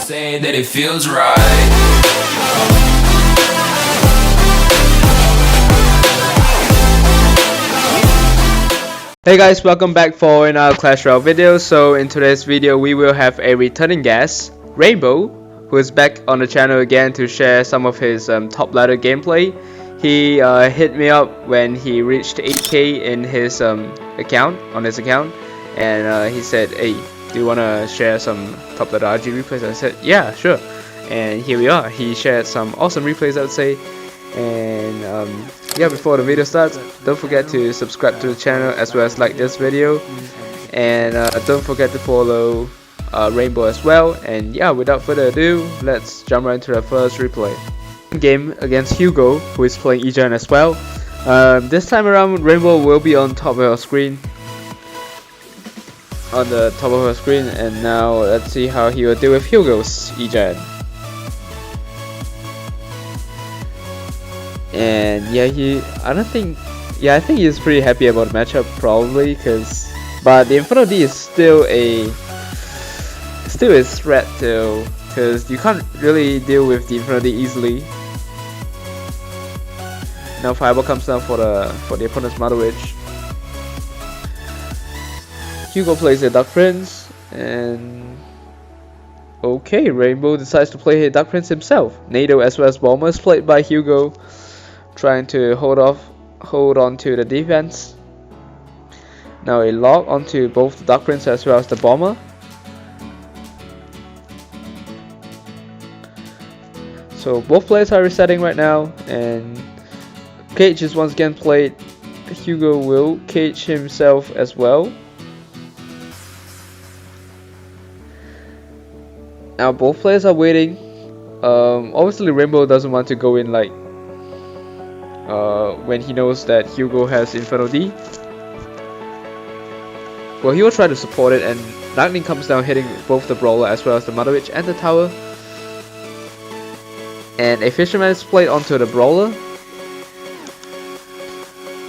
say that it feels right. Hey guys, welcome back for another Clash Royale video. So in today's video we will have a returning guest, Rainbow, who is back on the channel again to share some of his top ladder gameplay. He hit me up when he reached 8k in his account, and he said, hey, do you want to share some top ladder RG replays? I said, yeah, sure. And here we are. He shared some awesome replays, I would say. And yeah, before the video starts, don't forget to subscribe to the channel as well as like this video, and don't forget to follow Rainbow as well. And yeah, without further ado, let's jump right into the first replay. Game against Hugo, who is playing Egiant as well. This time around, Rainbow will be on top of her screen, and now let's see how he will deal with Hugo's Egiant. And yeah, I think he's pretty happy about the matchup, probably, but the Inferno D is still a threat too, because you can't really deal with the Inferno D easily. Now Fireball comes down for the opponent's Mother Witch. Hugo plays a Dark Prince, and okay, Rainbow decides to play a Dark Prince himself. NATO as well as Bomber is played by Hugo, trying to hold on to the defense. Now a lock onto both the Dark Prince as well as the Bomber. So both players are resetting right now, and Cage is once again played. Hugo will cage himself as well. Now both players are waiting. Obviously Rainbow doesn't want to go in like when he knows that Hugo has Inferno D. Well, he will try to support it, and Lightning comes down, hitting both the Brawler as well as the Mother Witch and the Tower. And a Fisherman is played onto the Brawler,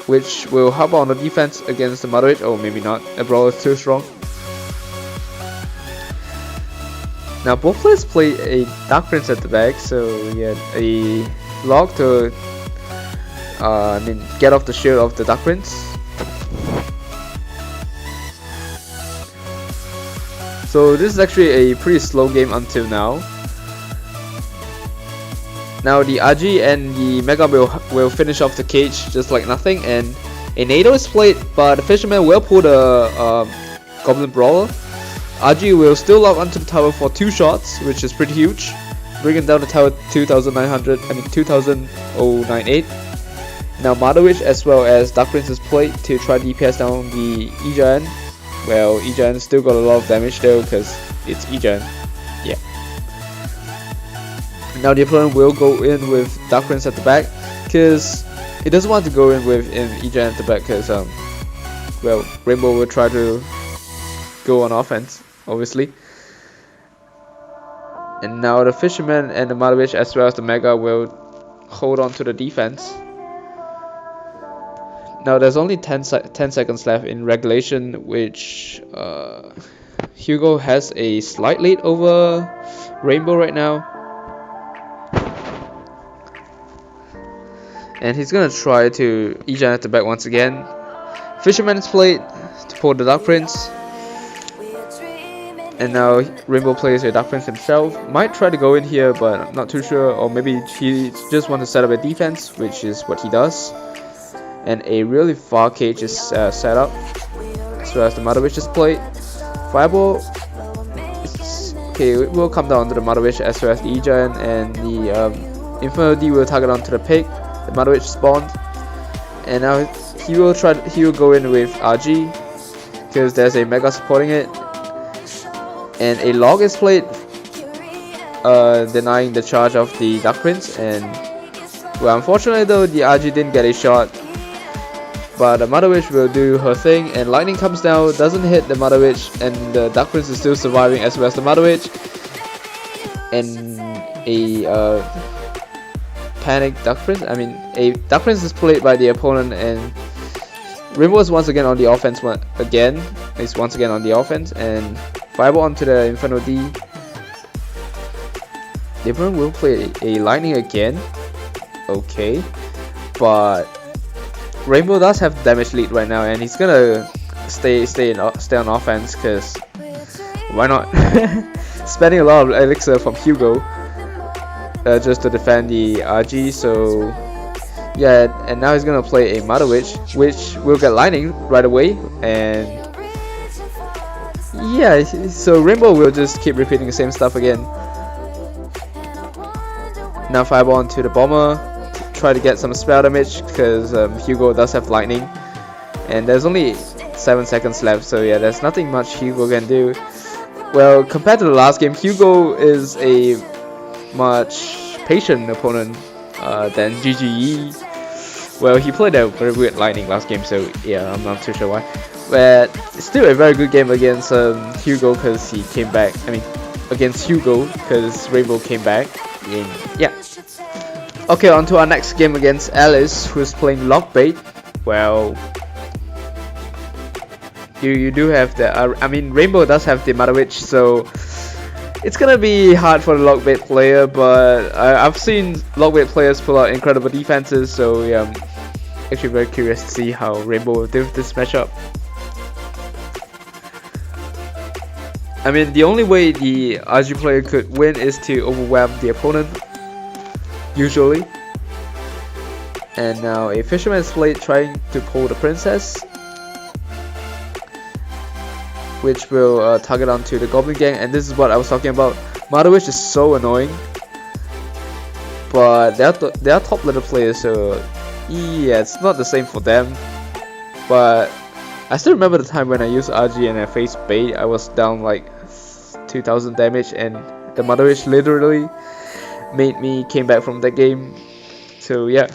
which will help on the defense against the Mother Witch. Oh, maybe not. The Brawler is too strong. Now both players play a Dark Prince at the back, so yeah, a log to get off the shield of the Dark Prince. So this is actually a pretty slow game until now. Now the RG and the Mega will finish off the cage just like nothing, and a NATO is played, but the Fisherman will pull the Goblin Brawler. RG will still lock onto the tower for 2 shots, which is pretty huge, bringing down the tower 2098. Now Mother Witch as well as Dark Prince is played to try DPS down the Egiant. Well, Egiant still got a lot of damage though, because it's Egiant. Yeah. Now the opponent will go in with Dark Prince at the back, because he doesn't want to go in with Egiant at the back, because well, Rainbow will try to go on offense, obviously. And now the Fisherman and the Mother Witch as well as the Mega will hold on to the defense. Now there's only 10 seconds left in regulation, which Hugo has a slight lead over Rainbow right now. And he's gonna try to Egiant at the back once again. Fisherman is played to pull the Dark Prince. And now Rainbow plays a Dark Prince himself. Might try to go in here, but I'm not too sure. Or maybe he just wants to set up a defense, which is what he does. And a really far cage is set up, as well as the Mother Witch is played. Fireball, okay, it will come down to the Mother Witch as well as the Egiant, and the Inferno D will target onto the pig. The Mother Witch spawned, and now he will go in with RG, because there's a Mega supporting it. And a log is played, denying the charge of the Dark Prince. And well, unfortunately though, the RG didn't get a shot, but the Mother Witch will do her thing, and Lightning comes down, doesn't hit the Mother Witch, and the Dark Prince is still surviving as well as the Mother Witch. And a panic Dark Prince, a Dark Prince is played by the opponent, and Rainbow is once again on the offense and Fireball onto the Inferno D. the opponent will play a lightning again. Okay, but Rainbow does have damage lead right now, and he's gonna stay on offense, cause why not? Spending a lot of elixir from Hugo just to defend the RG. So yeah, and now he's gonna play a Mother Witch, which will get lightning right away, and yeah, so Rainbow will just keep repeating the same stuff again. Now Fireball onto the Bomber, try to get some spell damage, because Hugo does have lightning, and there's only 7 seconds left, so yeah, there's nothing much Hugo can do. Well, compared to the last game, Hugo is a much patient opponent than GGE. Well, he played a very weird lightning last game, so yeah, I'm not too sure why. But it's still a very good game against Hugo, because he came back. I mean, against Hugo, because Rainbow came back. And yeah. Okay, on to our next game against Alice, who's playing Lockbait. Well, you do have the I mean, Rainbow does have the Mother Witch, so it's gonna be hard for the Lockbait player, but I've seen Lockbait players pull out incredible defenses, so yeah, I'm actually very curious to see how Rainbow will do with this matchup. I mean, the only way the RG player could win is to overwhelm the opponent, usually. And now a Fisherman's Blade trying to pull the Princess, which will target onto the Goblin Gang, and this is what I was talking about. Mother Witch is so annoying, but they are top level players, so yeah, it's not the same for them. But I still remember the time when I used RG and I faced bait. I was down like 2000 damage, and the Mother Witch literally made me came back from that game. So yeah.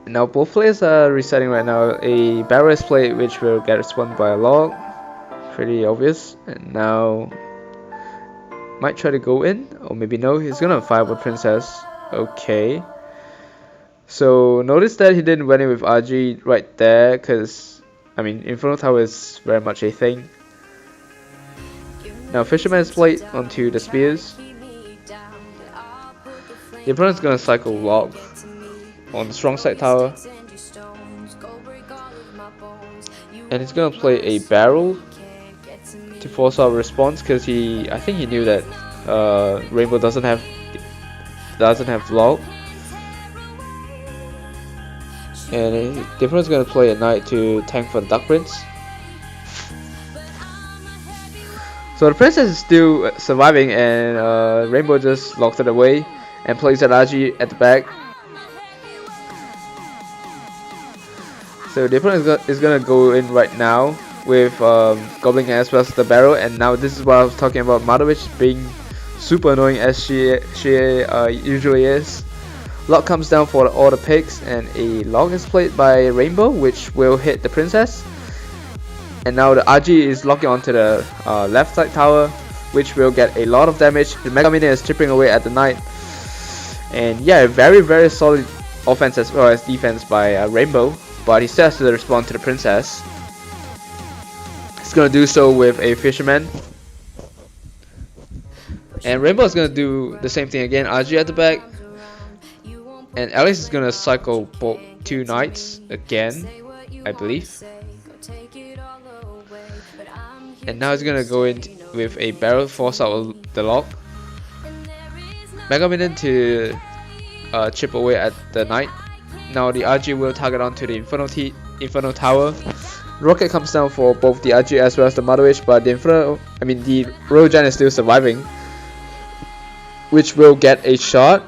Now both players are resetting right now. A barrel is played, which will get spawned by a log. Pretty obvious. And now might try to go in, or maybe no. He's gonna fire with Princess. Okay. So notice that he didn't win it with RG right there, because I mean, Inferno Tower is very much a thing. Now Fisherman's Blade onto the spears. The opponent's gonna cycle log on the strong side tower, and he's gonna play a barrel to force out a response, because I think he knew that Rainbow doesn't have log, and the opponent's gonna play a knight to tank for the Dark Prince. So the Princess is still surviving, and Rainbow just locked it away and plays an RG at the back. So the opponent is gonna go in right now with Goblin as well as the barrel, and now this is what I was talking about, Mother Witch being super annoying as she usually is. Log comes down for all the pigs, and a log is played by Rainbow, which will hit the Princess. And now the RG is locking onto the left side tower, which will get a lot of damage. The Mega Minion is chipping away at the knight, and yeah, very solid offense as well as defense by Rainbow. But he still has to respond to the Princess. He's gonna do so with a Fisherman, and Rainbow is gonna do the same thing again. RG at the back, and Alice is gonna cycle both 2 knights again, I believe. And now he's gonna go in with a barrel, force out the log. Mega Minion to chip away at the knight. Now the RG will target onto the Inferno Tower. Rocket comes down for both the RG as well as the Mother Witch, but the Royal Giant is still surviving, which will get a shot.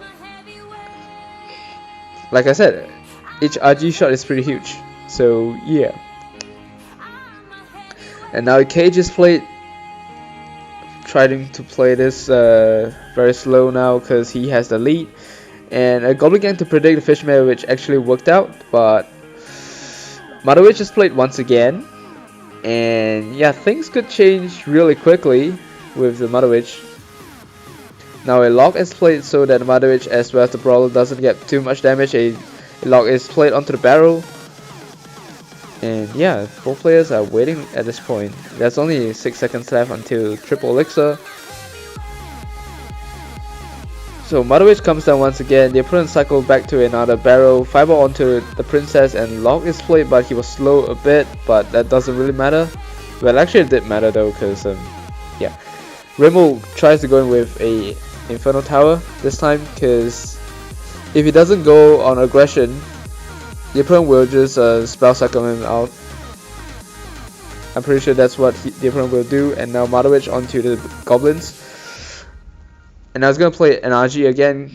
Like I said, each RG shot is pretty huge, so yeah. And now Cage is played, trying to play this very slow now because he has the lead. And a Goblin Gang to predict the Fishman, which actually worked out, but Mother Witch is played once again. And yeah, things could change really quickly with the Mother Witch. Now a log is played so that the Mother Witch as well as the Brawler doesn't get too much damage. A log is played onto the barrel. And yeah, both players are waiting at this point. There's only 6 seconds left until triple elixir. So Mother Witch comes down once again, the opponent cycles back to another barrel, fireball onto the princess, and lock is played, but he was slow a bit, but that doesn't really matter. Well, actually it did matter though, because yeah. RedMoon tries to go in with a Inferno Tower this time, because if he doesn't go on aggression, the opponent will just spell cycle him out. I'm pretty sure that's what the opponent will do. And now Mother Witch onto the goblins. And I was gonna play an RG again.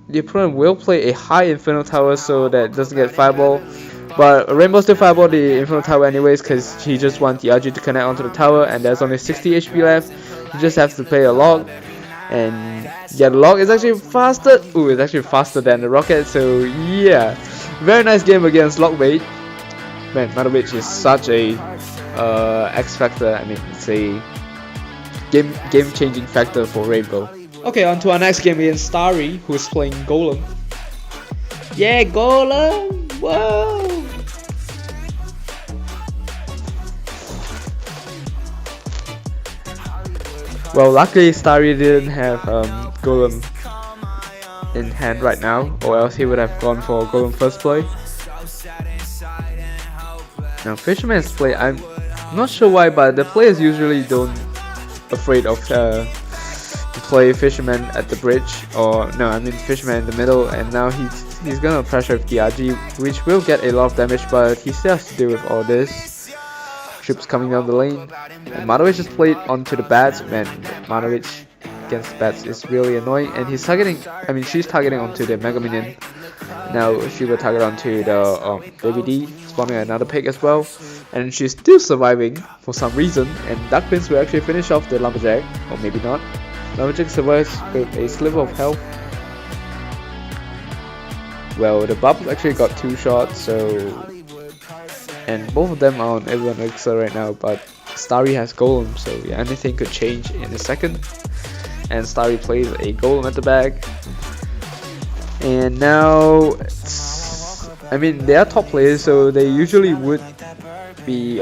The opponent will play a high Inferno Tower so that it doesn't get fireball. But Rainbow still fireball the Inferno Tower anyways, because he just wants the RG to connect onto the tower, and there's only 60 HP left. You just have to play a log. And yeah, the log is actually faster. Ooh, it's actually faster than the rocket. So yeah, very nice game against Lockbait. Man, Mother Witch is such a X factor. I mean, it's a game-changing factor for Rainbow. Okay, on to our next game against Starry, who's playing Golem. Yeah, Golem! Whoa! Well, luckily Starry didn't have Golem in hand right now, or else he would have gone for Golem first play. Now Fisherman's play, I'm not sure why, but the players usually don't afraid of to play Fisherman at the bridge, or no, I mean Fisherman in the middle, and now he's gonna pressure with the RG, which will get a lot of damage, but he still has to deal with all this. Troops coming down the lane, and Mother Witch just played onto the bats. Man, Mother Witch against bats is really annoying, and she's targeting onto the Mega Minion. Now she will target onto the Baby D, spawning another pig as well, and she's still surviving for some reason, and Dark Prince will actually finish off the Lumberjack, or maybe not. Lumberjack survives with a sliver of health. Well, the Bub actually got 2 shots, so... and both of them are on everyone elixir right now, but Starry has Golem, so yeah, anything could change in a second. And Starry plays a Golem at the back. And now, I mean, they are top players, so they usually would be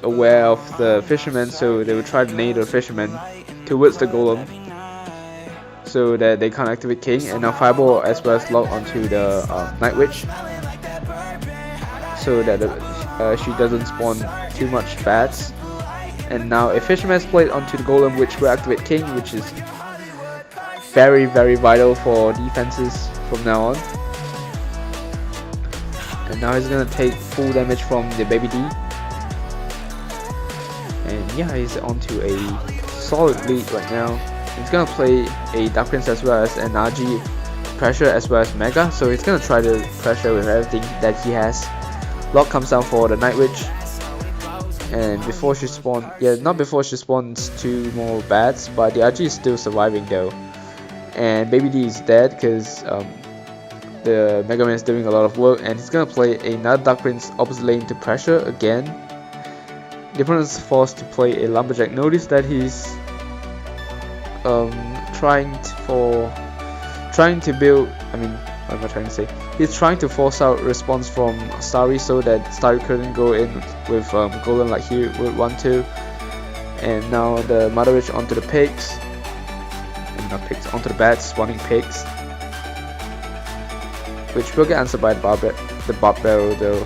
aware of the Fisherman, so they would try to nade the Fisherman towards the Golem, so that they can't activate King. And now Fireball as well as lock onto the Night Witch, so that she doesn't spawn too much bats. And now a Fisherman is played onto the Golem, which will activate King, which is very vital for defenses from now on. And now he's gonna take full damage from the Baby D. And yeah, he's onto a solid lead right now. He's gonna play a Dark Prince as well as an RG pressure as well as Mega, so he's gonna try to pressure with everything that he has. Lock comes down for the Night Witch, and before she spawns, not before she spawns 2 more bats, but the RG is still surviving though. And Baby D is dead because the Mega Man is doing a lot of work, and he's gonna play another Dark Prince opposite lane to pressure again. The opponent is forced to play a Lumberjack. Notice that he's trying to build, I mean, what am I trying to say? He's trying to force out response from Starry so that Starry couldn't go in with Golem like he would want to. And now the Mother Witch onto the pigs. Not pigs, onto the bats, spawning pigs, which will get answered by the Bob Barrel though.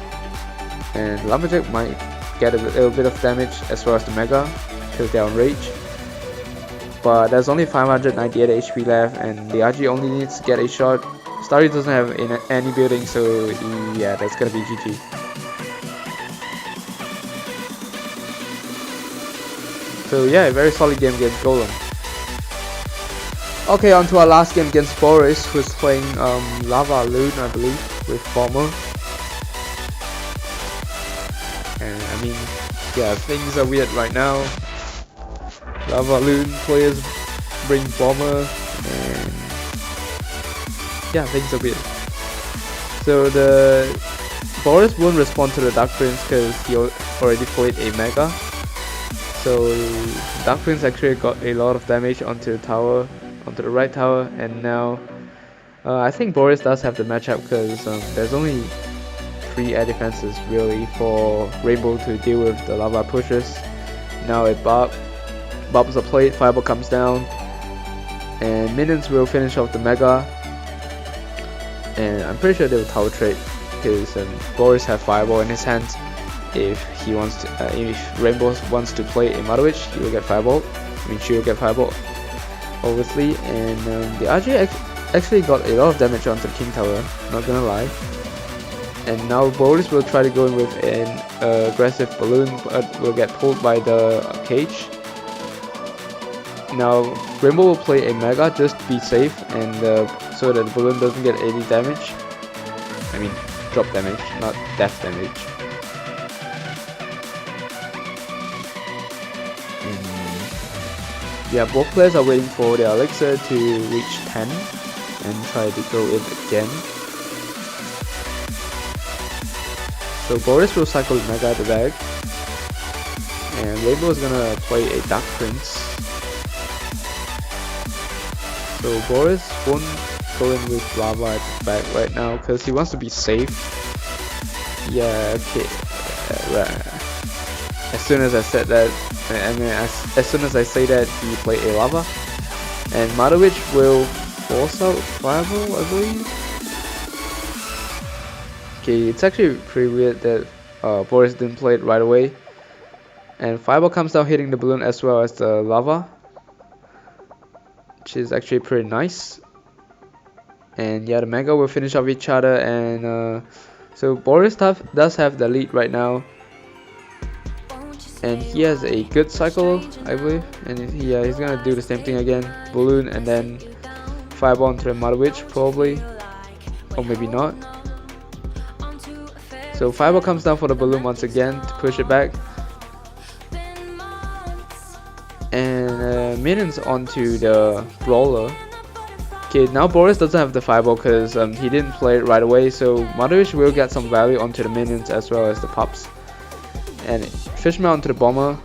And Lumberjack might get a little bit of damage as well as the Mega, because they're on rage. But there's only 598 HP left, and the RG only needs to get a shot. Starry doesn't have any building, so yeah, that's gonna be GG. So yeah, a very solid game against Golem. Okay, on to our last game against Boris, who's playing Lavaloon, I believe, with Bomber. And I mean, yeah, things are weird right now. Lavaloon players bring Bomber, and yeah, things are weird. So the Boris won't respond to the Dark Prince because he already played a Mega. So Dark Prince actually got a lot of damage onto the tower, onto the right tower, and now I think Boris does have the matchup because there's only 3 air defenses really for Rainbow to deal with the lava pushers. Now a Bob, Bubbles are played, Fireball comes down, and minions will finish off the Mega. And I'm pretty sure they will tower trade because Boris has Fireball in his hands. If he wants to, if Rainbow wants to play a Mother Witch, he will get Fireball. I mean, she will get Fireball, obviously. And the RG actually got a lot of damage onto the King Tower, not gonna lie. And now Boris will try to go in with an aggressive balloon, but will get pulled by the cage. Now Rainbow will play a Mega just to be safe, and so that the balloon doesn't get any damage. I mean, drop damage, not death damage. Yeah, both players are waiting for their elixir to reach 10 and try to go in again. So Boris will cycle Mega at the back, and Rainbow is gonna play a Dark Prince. So Boris won't go in with Lava at the back right now because he wants to be safe. Yeah, okay. As soon as I said that, I mean, as soon as I say that, he play a Lava, and Mother Witch will force out Fireball, I believe. Okay, it's actually pretty weird that Boris didn't play it right away, and Fireball comes down hitting the balloon as well as the Lava, which is actually pretty nice. And yeah, the Mega will finish off each other, and so Boris does have the lead right now. And he has a good cycle, I believe, and yeah, he's gonna do the same thing again, balloon and then Fireball onto the Mother Witch probably, or maybe not. So Fireball comes down for the balloon once again to push it back, and minions onto the Brawler. Okay, now Boris doesn't have the Fireball because he didn't play it right away, so Mother Witch will get some value onto the minions as well as the pups. And Fishman onto the Bomber,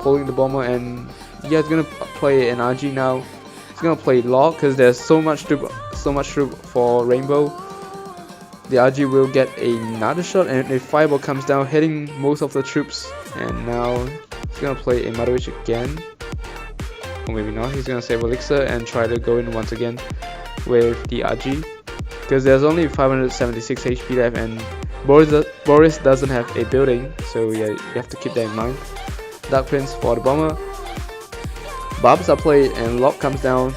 pulling the Bomber, and yeah, it's gonna play an RG now. It's gonna play Law because there's so much troop for Rainbow. The RG will get another shot, and a Fireball comes down, hitting most of the troops. And now he's gonna play a Mother Witch again, or maybe not. He's gonna save Elixir and try to go in once again with the RG because there's only 576 HP left, and Boris doesn't have a building, so yeah, you have to keep that in mind. Dark Prince for the Bomber. Barbs are played and Lock comes down.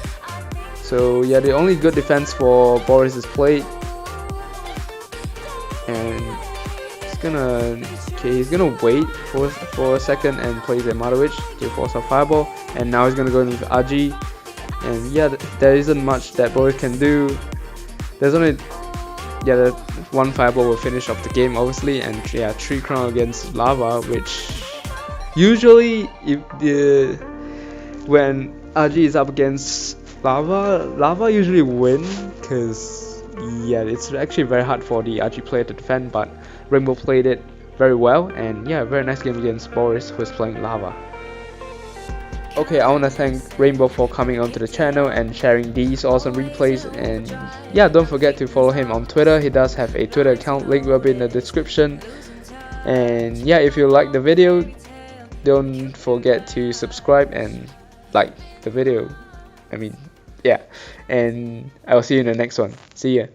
So yeah, the only good defense for Boris is played. And he's gonna wait for a second and plays a Mother Witch to force a Fireball. And now he's gonna go in with RG. And yeah, there isn't much that Boris can do. There's only the one Fireball will finish off the game, obviously, and yeah, 3 crown against Lava, which usually when RG is up against Lava usually win, because yeah, it's actually very hard for the RG player to defend, but Rainbow played it very well, and yeah, very nice game against Boris, who's playing Lava. Okay, I want to thank Rainbow for coming onto the channel and sharing these awesome replays, and yeah, don't forget to follow him on Twitter. He does have a Twitter account, link will be in the description. And yeah, if you like the video, don't forget to subscribe and like the video. I mean, yeah, and I'll see you in the next one. See ya.